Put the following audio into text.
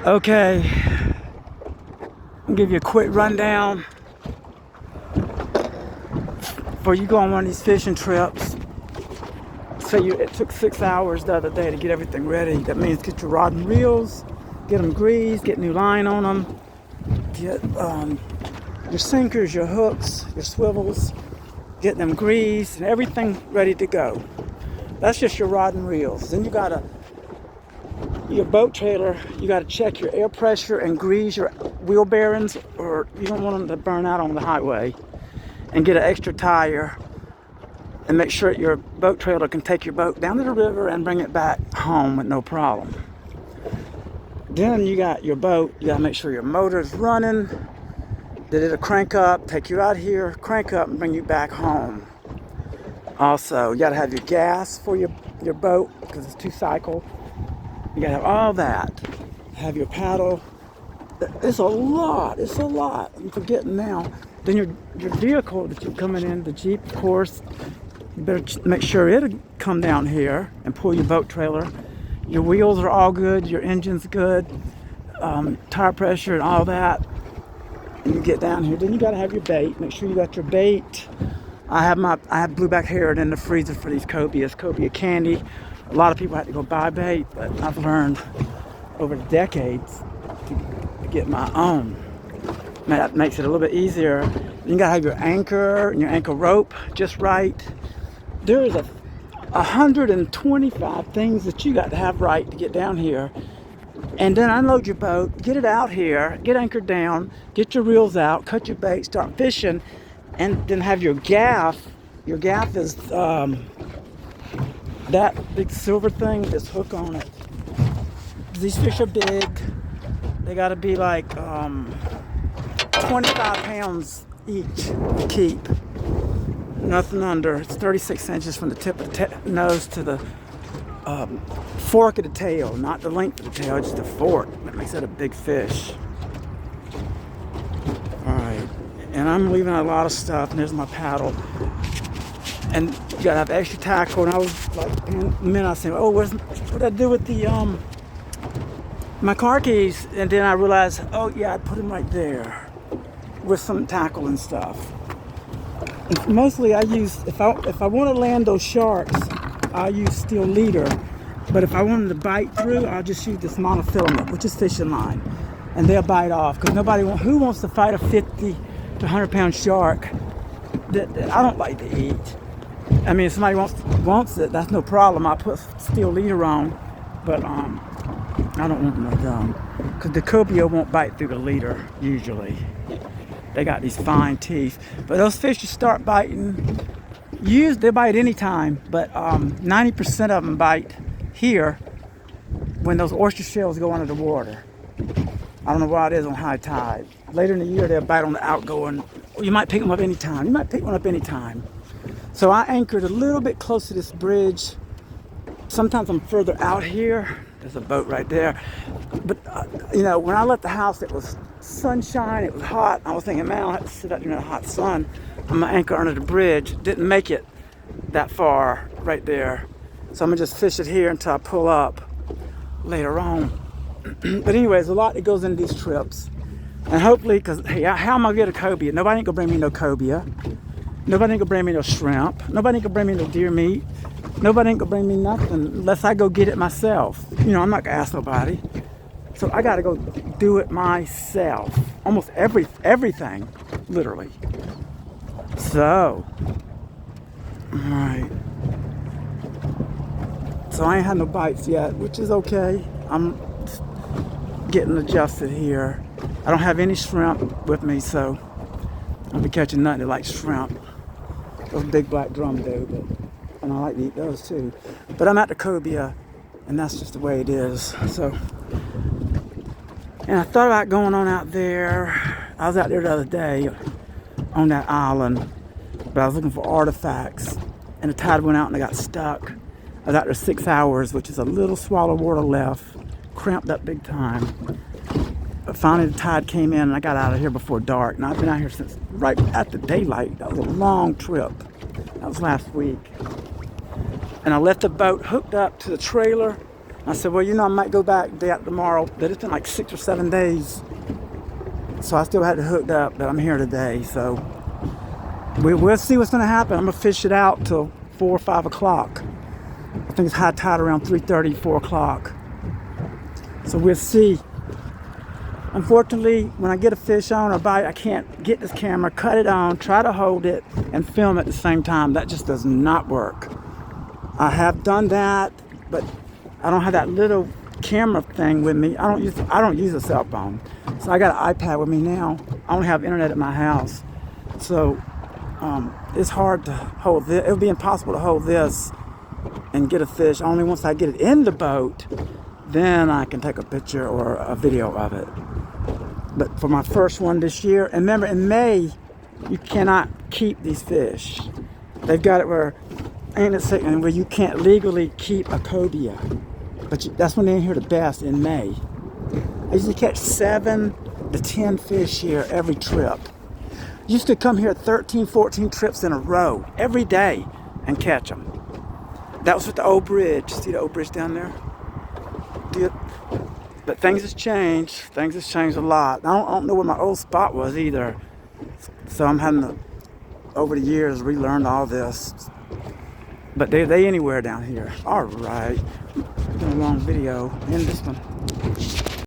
Okay, I'll give you a quick rundown before you go on one of these fishing trips. It took 6 hours the other day to get everything ready. That means get your rod and reels, get them greased, get new line on them, get your sinkers, your hooks, your swivels, get them greased and everything ready to go. That's just your rod and reels. Then your boat trailer, you gotta check your air pressure and grease your wheel bearings, or you don't want them to burn out on the highway. And get an extra tire and make sure your boat trailer can take your boat down to the river and bring it back home with no problem. Then you got your boat, you gotta make sure your motor's running, that it'll crank up, take you out here, crank up and bring you back home. Also, you gotta have your gas for your boat because it's 2-cycle. You gotta have all that. Have your paddle. It's a lot. I'm forgetting now. Then your vehicle that you're coming in, the Jeep, of course, you better make sure it'll come down here and pull your boat trailer. Your wheels are all good. Your engine's good. Tire pressure and all that. And you get down here. Then you gotta have your bait. Make sure you got your bait. I have blueback heron in the freezer for these cobias, cobia candy. A lot of people have to go buy bait, but I've learned over the decades to get my own. That makes it a little bit easier. You gotta have your anchor and your anchor rope just right. There is 125 things that you got to have right to get down here. And then unload your boat, get it out here, get anchored down, get your reels out, cut your bait, start fishing, and then have your gaff. Your gaff is that big silver thing with this hook on it. These fish are big. They gotta be like 25 pounds each to keep. Nothing under. It's 36 inches from the tip of the nose to the fork of the tail, not the length of the tail, just the fork. That makes it a big fish. Alright, and I'm leaving out a lot of stuff, and there's my paddle. And you gotta have extra tackle, and I was like, I said, oh, what did I do with the my car keys? And then I realized, oh yeah, I put them right there with some tackle and stuff. And mostly I use, if I want to land those sharks, I use steel leader. But if I want them to bite through, I'll just use this monofilament, which is fishing line, and they'll bite off. Because who wants to fight a 50 to 100 pound shark that I don't like to eat? I mean, if somebody wants it, that's no problem. I'll put steel leader on, but I don't want them to because the cobia won't bite through the leader usually. They got these fine teeth, but those fish you start biting, they bite anytime, but 90% of them bite here when those oyster shells go under the water. I don't know why it is on high tide. Later in the year, they'll bite on the outgoing. You might pick them up anytime. You might pick one up anytime. So I anchored a little bit close to this bridge. Sometimes I'm further out here. There's a boat right there. But, when I left the house, it was sunshine, it was hot. I was thinking, man, I'll have to sit out in the hot sun. I'm gonna anchor under the bridge. Didn't make it that far right there. So I'm gonna just fish it here until I pull up later on. But anyways, a lot that goes into these trips. And hopefully, because hey, how am I gonna get a cobia? Nobody ain't gonna bring me no cobia. Nobody ain't gonna bring me no shrimp. Nobody ain't gonna bring me no deer meat. Nobody ain't gonna bring me nothing unless I go get it myself. I'm not gonna ask nobody. So I gotta go do it myself. Almost everything, literally. So, alright. So I ain't had no bites yet, which is okay. I'm getting adjusted here. I don't have any shrimp with me, so I'll be catching nothing that likes shrimp. Those big black drum do, and I like to eat those too. But I'm at the cobia, and that's just the way it is. So, and I thought about going on out there. I was out there the other day on that island, but I was looking for artifacts, and the tide went out and I got stuck. I was out there 6 hours, which is a little swallow of water left, cramped up big time. But finally the tide came in and I got out of here before dark. And I've been out here since right at the daylight. That was a long trip. That was last week. And I left the boat hooked up to the trailer I said, well, you know, I might go back day after tomorrow, but it's been like 6 or 7 days. So I still had it hooked up, but I'm here today. So we'll see what's going to happen. I'm going to fish it out till 4 or 5 o'clock. I think it's high tide around 3:30, 4 o'clock. So we'll see. Unfortunately, when I get a fish on or bite, I can't get this camera, cut it on, try to hold it, and film at the same time. That just does not work. I have done that, but I don't have that little camera thing with me. I don't use a cell phone. So I got an iPad with me now. I only have internet at my house. So it's hard to hold this. It'll be impossible to hold this and get a fish. Only once I get it in the boat, then I can take a picture or a video of it. But for my first one this year, and remember in May, you cannot keep these fish. They've got it where, ain't it saying, where you can't legally keep a cobia. But that's when they're here the best, in May. I usually catch 7 to 10 fish here every trip. Used to come here 13, 14 trips in a row every day and catch them. That was with the old bridge. See the old bridge down there? But things has changed. Things has changed a lot. I don't know where my old spot was either. So I'm having to, over the years, relearn all this. But they anywhere down here. All right. Been a long video. End this one.